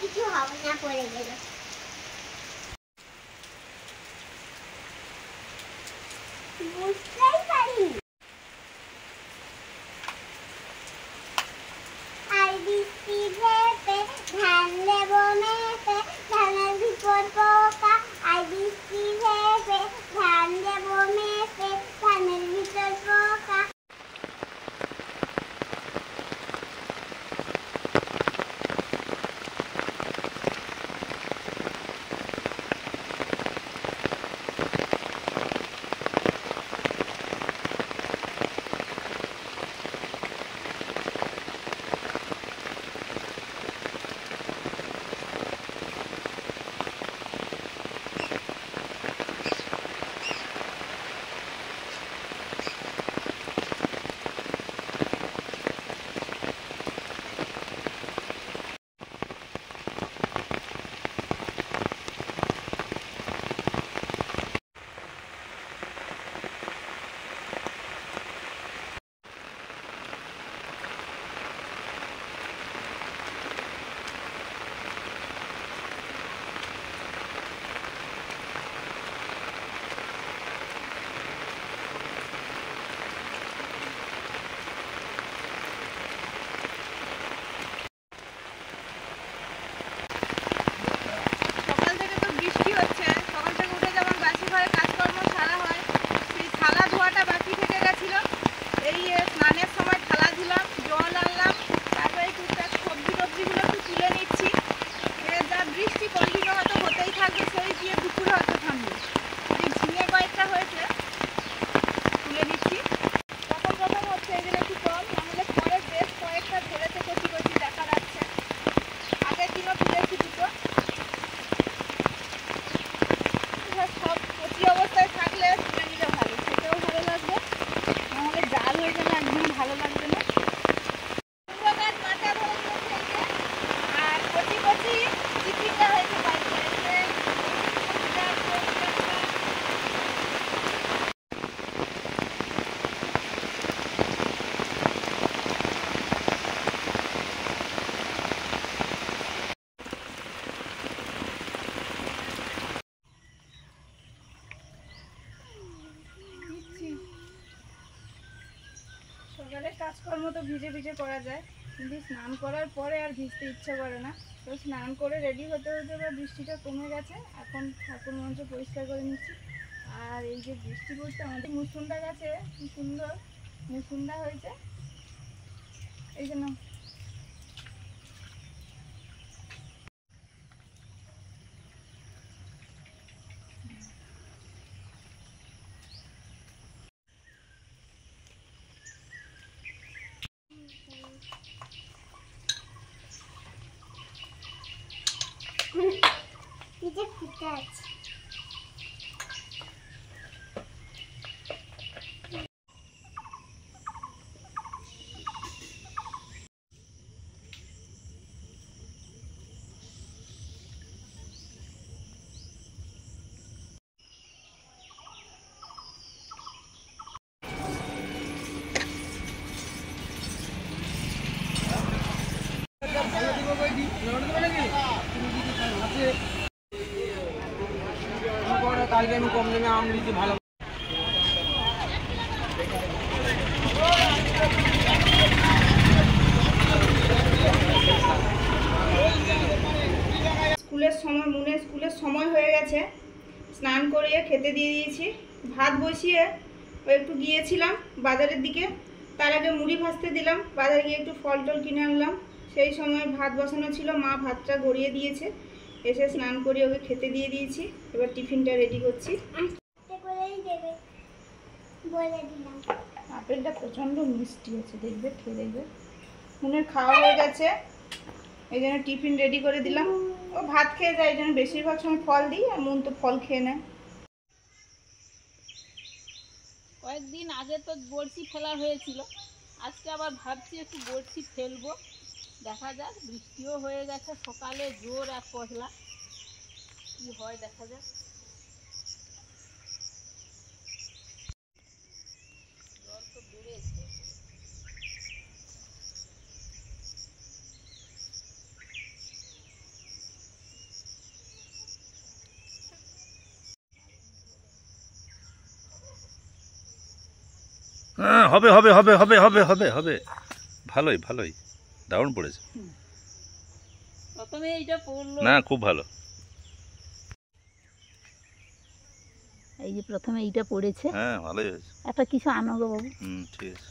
কিছু হবে না, পড়ে গেল। বুঝতেই পারি। আর বৃষ্টি ভেপে ধান দেব মেপে, ধানের ভিতর পোকা। আর বৃষ্টি ভেপে ধান দেব মেপে, ধানের ভিতর পোকা। সকালে কাজকর্ম তো ভিজে ভিজে করা যায়, কিন্তু স্নান করার পরে আর ভিজতে ইচ্ছে করে না। তো স্নান করে রেডি হতে হতে এবার বৃষ্টিটা কমে গেছে, এখন ঠাকুর মঞ্চ পরিষ্কার করে নিচ্ছি। আর এই যে বৃষ্টি পড়ছে, আমাদের মুসুন্ডা গাছে কি সুন্দর মুসুন্ডা হয়েছে, এই জন্য ফুটে আছে। কালকে আমি কম দামে আম দিচ্ছি ভালো। স্কুলের সময় হয়ে গেছে, স্নান করিয়ে খেতে দিয়ে দিয়েছি। ভাত বসিয়ে একটু গিয়েছিলাম বাজারের দিকে, তার আগে মুড়ি ভাজতে দিলাম, বাজারে গিয়ে একটু ফল টল কিনে আনলাম। সেই সময় ভাত বসানো ছিল, মা ভাতটা গড়িয়ে দিয়েছে, এসে স্নান করিয়ে ওকে খেতে দিয়ে দিয়েছি। এবার টিফিনটা রেডি করছি। আপেলটা প্রচণ্ড মিষ্টি আছে, দেখবে খেয়ে দেখবে। মুনের খাওয়া হয়ে গেছে, এই জন্য টিফিন রেডি করে দিলাম। ও ভাত খেয়ে যায়, এই জন্য বেশিরভাগ সময় ফল দিই, আর মুন তো ফল খেয়ে নেয়। কয়েকদিন আগে তো বড়শি ফেলা হয়েছিল, আজকে আবার ভাবছি একটু বড়শি ফেলবো, দেখা যাক। বৃষ্টিও হয়ে গেছে সকালে, জোর এক পশলা, কি হয় দেখা যাক। জল তো বেড়েছে। হ্যাঁ, হবে হবে হবে হবে হবে হবে হবে ভালোই ভালোই, দারুণ পড়েছে। প্রথমে এইটা পড়লো, না খুব ভালো। এই যে প্রথমে এইটা পড়েছে, হ্যাঁ ভালোই হয়েছে। একটা কিছু আনো গো বাবু। ঠিক আছে।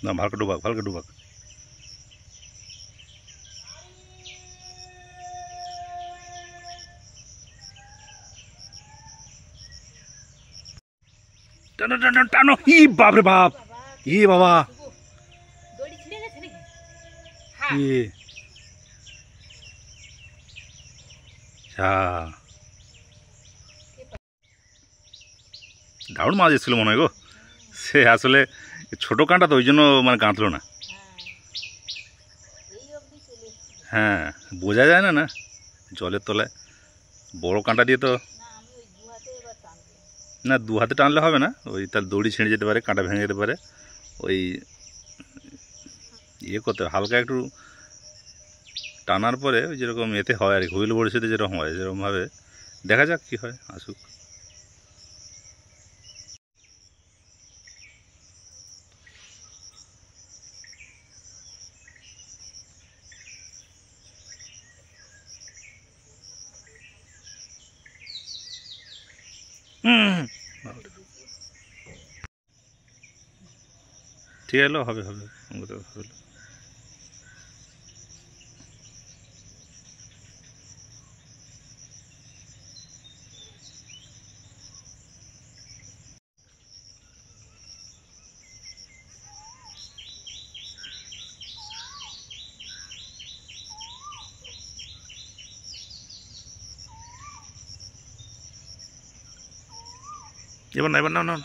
না ভালকে ডুবাক, ভালকে ডুবাক। টানো টানো টানো, ই বাপরে বাপ, ই বাবা, দড়ি ছিঁড়ে গেছে নাকি? ই দারুণ মাছ এসেছিল মনে হয় গো। সে আসলে ছোটো কাঁটা তো, ওই জন্য মানে কাঁদলো না। এই অবধি চলে এসেছে। হ্যাঁ বোঝা যায় না, না জলের তলায় বড় কাঁটা দিয়ে তো। না আমি ওই দু হাতে এবার টানবো। না দু হাতে টানলে হবে না, ওই তার দড়ি ছিঁড়ে যেতে পারে, কাঁটা ভেঙে যেতে পারে। ওই ইয়ে করতে হালকা একটু টানার পরে, ওই যেরকম এতে হয় আর কি, হুইল বড়শিতে যেরকম হয় যেরকমভাবে। দেখা যাক কী হয়, আসুক। ঠিক এলো, হবে হবে হবে। এবার না, এবার না, না।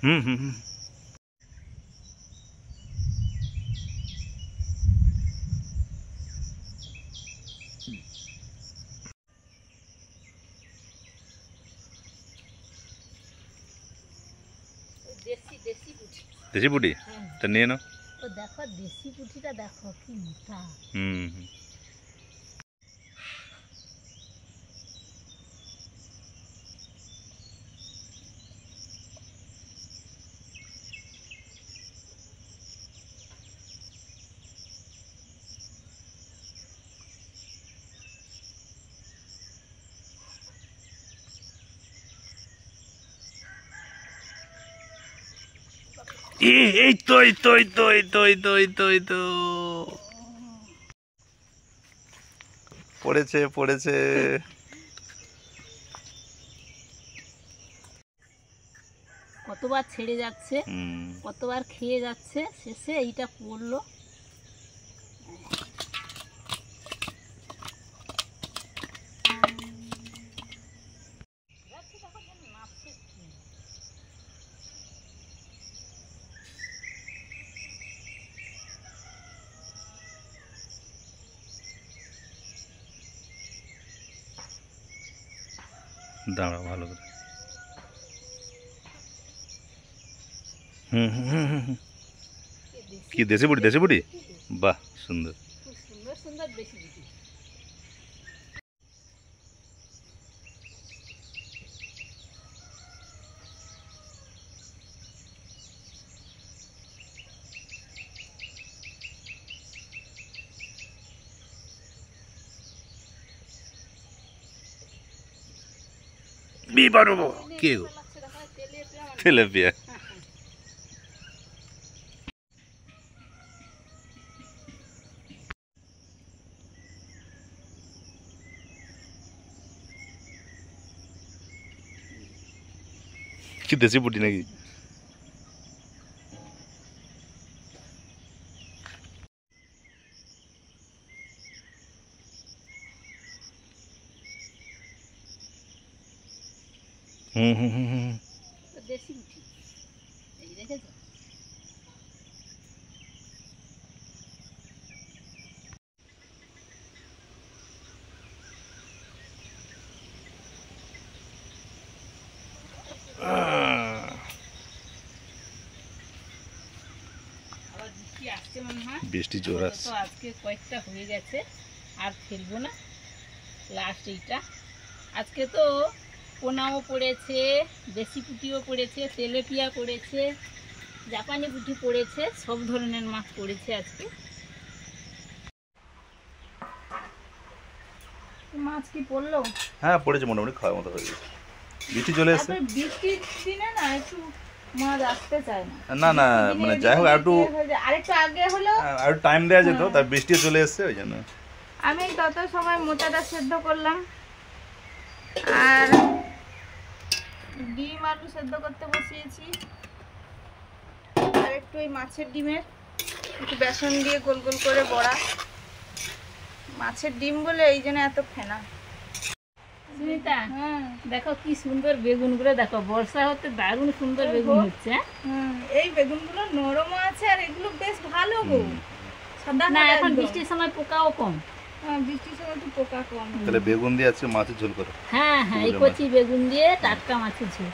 হুম হুম হুম। ওই দেশি দেশি পুঁটি। দেশি পুটি, হ্যাঁ। তা নিয়ে নাও। ও দেখো দেশি পুঁটিটা দেখো কি মোটা। হুম হুম। এই তো এই তো এই তো এই তো এই তো এই তো এই তো পড়েছে পড়েছে। কতবার ছেড়ে যাচ্ছে, হুম। কতবার খেয়ে যাচ্ছে, শেষে এইটা পড়লো। দাঁড়া ভালো করে। হুম হুম হুম হুম হুম। কি দেশি বুটি, দেশি বুটি, বাহ সুন্দর। খুব সুন্দর সুন্দর দেশি পুঁটি। বিবারবো কে গো, তেলাপিয়া। কি দেশি পুটি নাকি? হুম হুম হুম হুম। তো দেশি উঠি এই দেখেছো। আবার বৃষ্টি আসছে মনে হয়। বৃষ্টি জোর তো আসছে। আজকে কয়েকটা হয়ে গেছে, আর ফেলবো না, লাস্ট এইটা। আজকে তো পোনাও পড়েছে, দেশি পুঁটিও পড়েছে, তেলেপিয়া পড়েছে, জাপানি পুঁটি পড়েছে, সব ধরনের মাছ পড়েছে আজকে। মাছ কি পড়লো? হ্যাঁ পড়েছে, মোটামুটি খাওয়ার মতো হয়ে গেছে। বৃষ্টি চলে এসছে। তারপরে বৃষ্টির দিনে না একটু মাছ আসতে চায় না। না না মানে যাই হোক একটু আরেকটু আগে হলো আর টাইম দেওয়া যেত, তার বৃষ্টি চলে এসছে ওই জন্য। আমি তত সময় মোচাটা সেদ্ধ করলাম আর ডিম আলু সেদ্ধ করতে বসিয়েছি। আর একটু ওই মাছের ডিমের একটু বেসন দিয়ে গোল গোল করে বড়া। মাছের ডিম বলে এই জন্য এত ফেনা। সুমিতা, হ্যাঁ দেখো কি সুন্দর বেগুনগুলো, দেখো বর্ষা হতে দারুণ সুন্দর বেগুন হচ্ছে। এই বেগুনগুলো নরমও আছে আর এগুলো বেশ ভালো গো। সাদা না সাদা এখন একদম। বৃষ্টির সময় পোকাও কম। হ্যাঁ বৃষ্টির সময় একটু পোকা কম। তাহলে বেগুন দিয়ে আজকে মাছের ঝোল করো। হ্যাঁ হ্যাঁ, এই কচি বেগুন দিয়ে টাটকা মাছের ঝোল।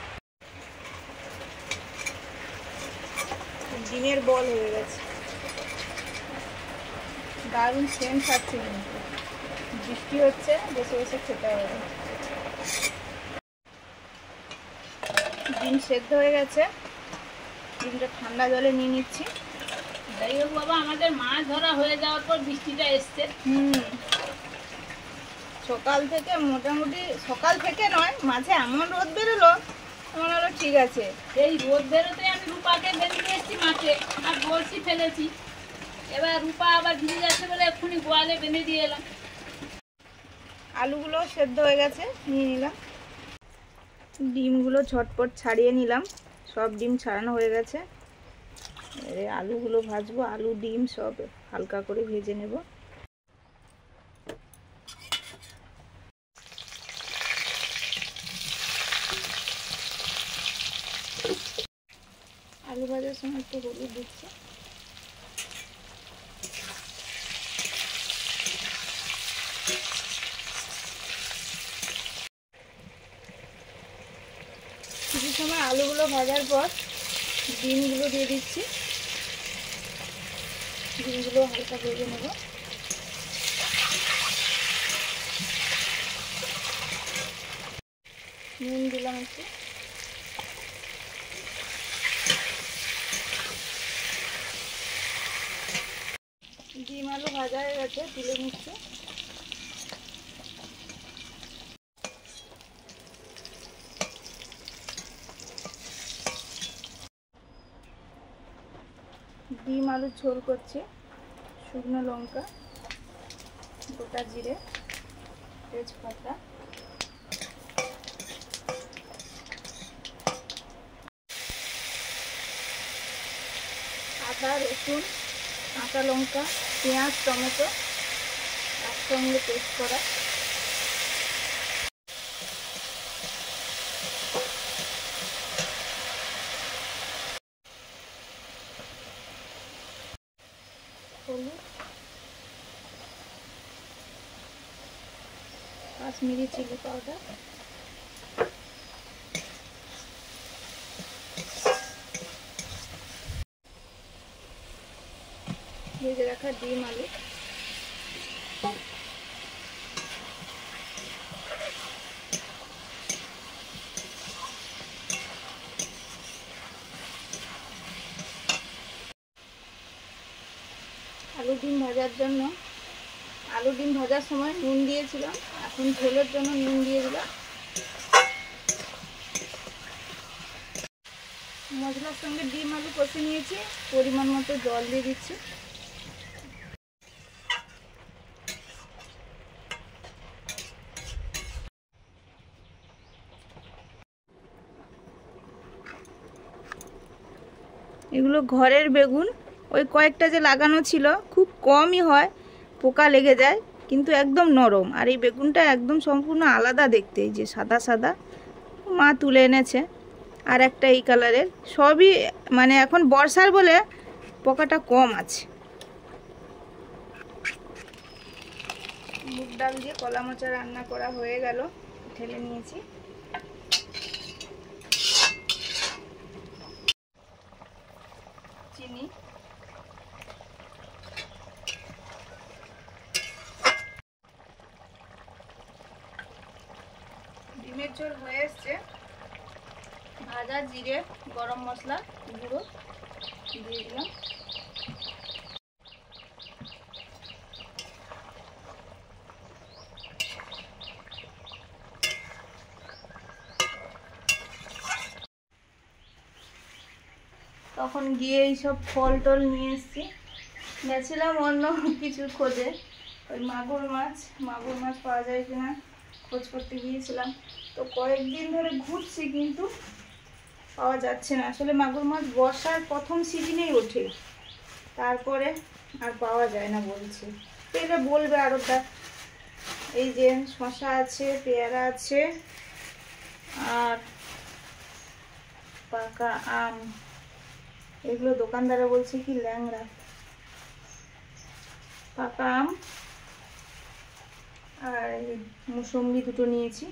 ডিমের বল হয়ে গেছে, দারুণ সেন্ট খাচ্ছে কিন্তু। বৃষ্টি হচ্ছে, বসে বসে খেতে হবে। ডিম সেদ্ধ হয়ে গেছে, ডিমটা ঠান্ডা জলে নিয়ে নিচ্ছি। যাই হোক বাবা, আমাদের মাছ ধরা হয়ে যাওয়ার পর বৃষ্টিটা এসছে। সকাল থেকে মোটামুটি, সকাল থেকে নয়, মাঝে এমন রোদ বেরোলো, মনে হলো ঠিক আছে। এই রোদ বেরোতে আমি রূপাকে বেঁধে এসেছি মাঠে আর বড়শি ফেলেছি। এবার রূপা আবার ভিজে যাচ্ছে বলে এক্ষুনি গোয়ালে বেঁধে দিয়ে এলাম। আলুগুলো সেদ্ধ হয়ে গেছে, নিয়ে নিলাম। ডিমগুলো ঝটপট ছাড়িয়ে নিলাম, সব ডিম ছাড়ানো হয়ে গেছে। এবারে আলুগুলো ভাজবো, আলু ডিম সব হালকা করে ভেজে নেব। আলু ভাজার সময় একটু হলুদ দিচ্ছি। কিছু সময় আলুগুলো ভাজার পর ডিমগুলো দিয়ে দিচ্ছি। ডিমগুলো হালকা ভেজে নেব। নুন দিলাম একটু। ডিম আলু ভাজা হয়ে গেছে, তুলে নিচ্ছি। ডিম আলু ঝোল করছি। শুকনো লঙ্কা, গোটা জিরে, তেজপাতা, আদা রসুন কাঁচা লঙ্কা পেঁয়াজ টমেটো একসঙ্গে পেস্ট করা। হলুদ, কাশ্মীরি চিলি পাউডার, ভেজে রাখা ডিম আলু, আলু ডিম ভাজার জন্য, আলু ডিম ভাজার সময় নুন দিয়েছিলাম, এখন ঝোলের জন্য নুন দিয়ে দিলাম। মশলার সঙ্গে ডিম আলু কষে নিয়েছি, পরিমাণ মতো জল দিয়ে দিচ্ছি। এগুলো ঘরের বেগুন, ওই কয়েকটা যে লাগানো ছিল খুব কমই হয়, পোকা লেগে যায়, কিন্তু একদম নরম। আর এই বেগুনটা একদম সম্পূর্ণ আলাদা দেখতে, এই যে সাদা সাদা, মা তুলে এনেছে। আর একটা এই কালারের, সবই মানে এখন বর্ষার বলে পোকাটা কম আছে। মুগ ডাল দিয়ে কলা মোচা রান্না করা হয়ে গেল, ঢেলে নিয়েছি। চিনি, ডিমের ঝোল হয়ে এসছে। ভাজা জিরে গরম মশলা গুঁড়ো দিয়ে দিলাম। তখন গিয়ে এইসব ফল টল নিয়ে এসছি। গেছিলাম অন্য কিছু খোঁজে, ওই মাগুর মাছ পাওয়া যায় কিনা খোঁজ করতে গিয়েছিলাম। তো কয়েকদিন ধরে ঘুরছি কিন্তু পাওয়া যাচ্ছে না। আসলে মাগুর মাছ বর্ষার প্রথম সিজনেই ওঠে, তারপরে আর পাওয়া যায় না বলছে। পেলে বলবে আরোটা। এই যে শশা আছে, পেয়ারা আছে, আর পাকা আম, এগুলো দোকানদারে বলছে কি ল্যাংড়া। পাকা আম আর মুসম্বি দুটো নিয়েছি।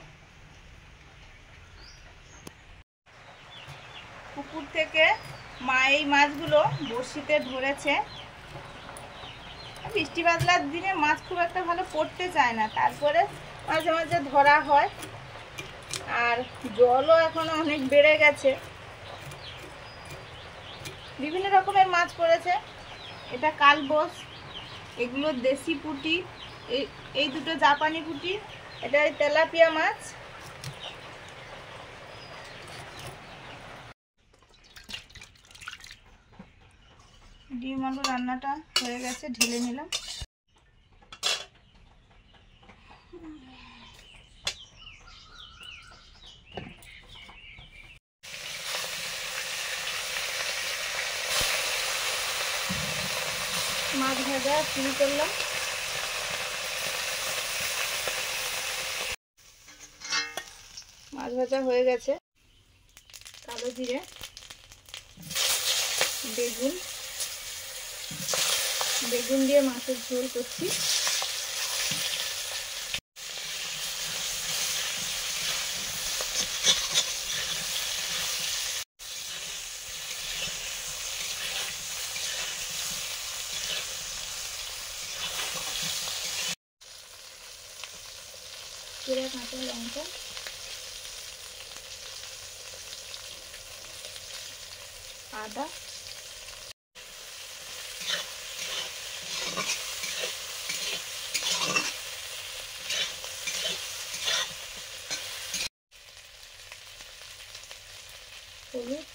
পুকুর থেকে মা এই মাছগুলো বড়শিতে ধরেছে। বৃষ্টি বাদলার দিনে মাছ খুব একটা ভালো পড়তে চায় না, তারপরে মাঝে মাঝে ধরা হয়। আর জলও এখন অনেক বেড়ে গেছে, বিভিন্ন রকমের মাছ পড়েছে। এটা কালবোস, এগুলো দেশি পুঁটি, এই দুটো জাপানি পুঁটি, এটা তেলাপিয়া মাছ। ডিম আলু রান্নাটা হয়ে গেছে, ঢেলে নিলাম। মাছ ভাজা শুরু করলাম। মাছ ভাজা হয়ে গেছে। কালো জিরে, বেগুন দিয়ে মাছের ঝোল করছি। জিরা, কাঁচা লঙ্কা, আদা, হলুদ,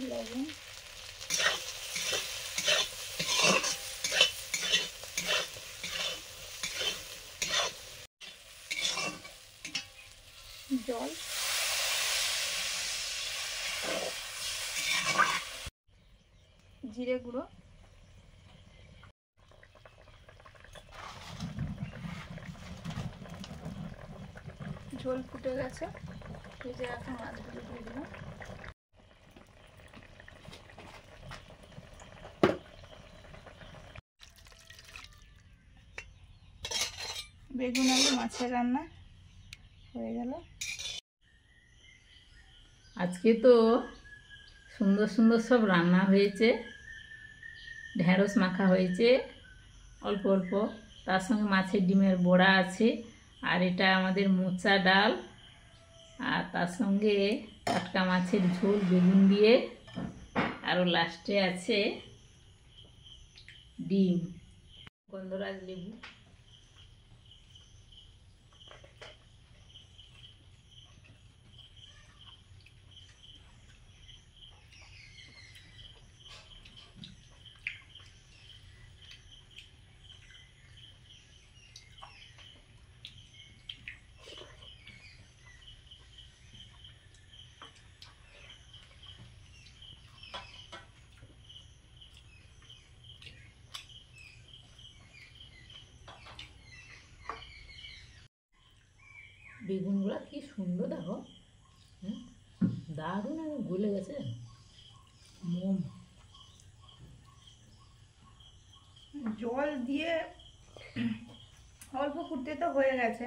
লবণ, জল, জিরে গুঁড়ো, ঝোল ফুটে গেছে। ভেজে রাখা মাছগুলো দিয়ে দিলাম। বেগুন আলু মাছের রান্না হয়ে গেল। আজকে তো সুন্দর সুন্দর সব রান্না হয়েছে। ঢেঁড়স মাখা হয়েছে অল্প অল্প, তার সঙ্গে মাছের ডিমের বড়া আছে, আর এটা আমাদের মোচা ডাল, আর তার সঙ্গে টাটকা মাছের ঝোল বেগুন দিয়ে, আরও লাস্টে আছে ডিম, গন্ধরাজ লেবু। বেগুনগুলো কি সুন্দর দেখো, দারুণ গলে গেছে মোম। জল দিয়ে অল্প ফুটতে তো হয়ে গেছে,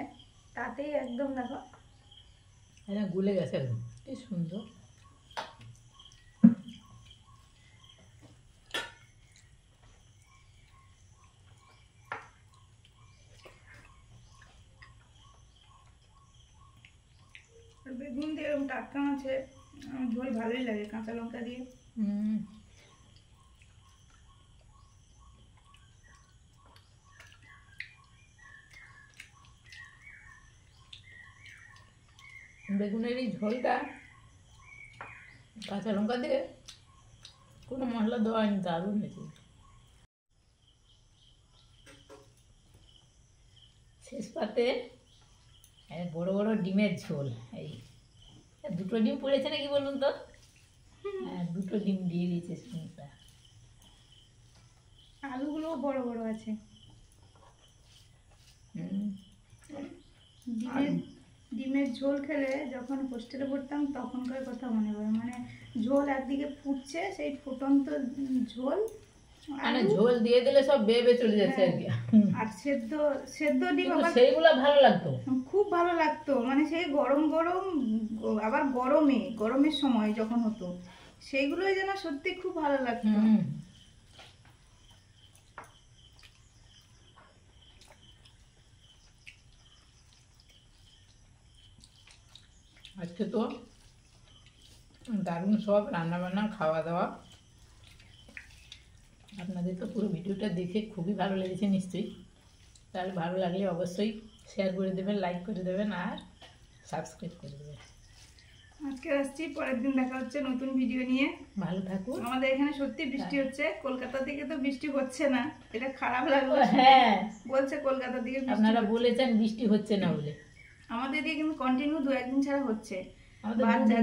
তাতেই একদম দেখো হ্যাঁ গলে গেছে একদম, কি সুন্দর। আর বেগুন দিয়ে এরকম টাটকা মাছে ঝোল ভালোই লাগে কাঁচা লঙ্কা দিয়ে। বেগুনের এই ঝোলটা কাঁচা লঙ্কা দিয়ে কোনো মশলা দেওয়া হয়নি, দারুণ হয়েছে। শেষ পাতে বড় বড় ডিমের ঝোল, এই দুটো ডিম পড়েছে নাকি বলুন তো? হ্যাঁ, দুটো ডিম দিয়ে দিয়েছে সুমিতা। আলুগুলোও বড় বড় আছে। ডিমের ঝোল খেলে যখন হোস্টেলে পড়তাম তখনকার কথা মনে পড়ে, মানে ঝোল একদিকে ফুটছে, সেই ফুটন্ত ঝোল মানে ঝোল দিয়ে দিলে সব বেয়ে চলে যাচ্ছে আর কি। আর সেদ্ধ সেদ্ধ ডিম আবার সেইগুলো ভালো লাগতো, খুব ভালো লাগতো, মানে সেই গরম গরম, আবার গরমের সময় যখন হতো সেইগুলোই যেন সত্যি খুব ভালো লাগতো। আজকে তো দারুণ সব রান্নাবান্না খাওয়া দাওয়া। আপনাদের তো পুরো ভিডিওটা দেখে খুবই ভালো লেগেছে নিশ্চয়ই। তাহলে ভালো লাগলে অবশ্যই শেয়ার করে দেবেন, লাইক করে দেবেন আর সাবস্ক্রাইব করে দেবেন। আজকে আসছি, পরের দিন দেখা হচ্ছে নতুন ভিডিও নিয়ে। ভালো থাকুন। আমাদের এখানে সত্যি বৃষ্টি হচ্ছে, কলকাতা থেকে তো বৃষ্টি হচ্ছে না, এটা খারাপ লাগলো। হ্যাঁ, বলছে কলকাতা থেকে আপনারা বলেছেন বৃষ্টি হচ্ছে না বলে, আমাদের দিকে কিন্তু কন্টিনিউ 2-1 দিন ছাড়া হচ্ছে।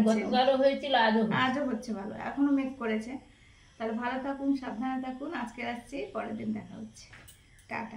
গতকালও হয়েছিল, আজও হচ্ছে ভালো, এখনো মেঘ করেছে। তাহলে ভালো থাকুন, সাবধানে থাকুন। আজকে আসছি, পরের দিন দেখা হচ্ছে। টাটা।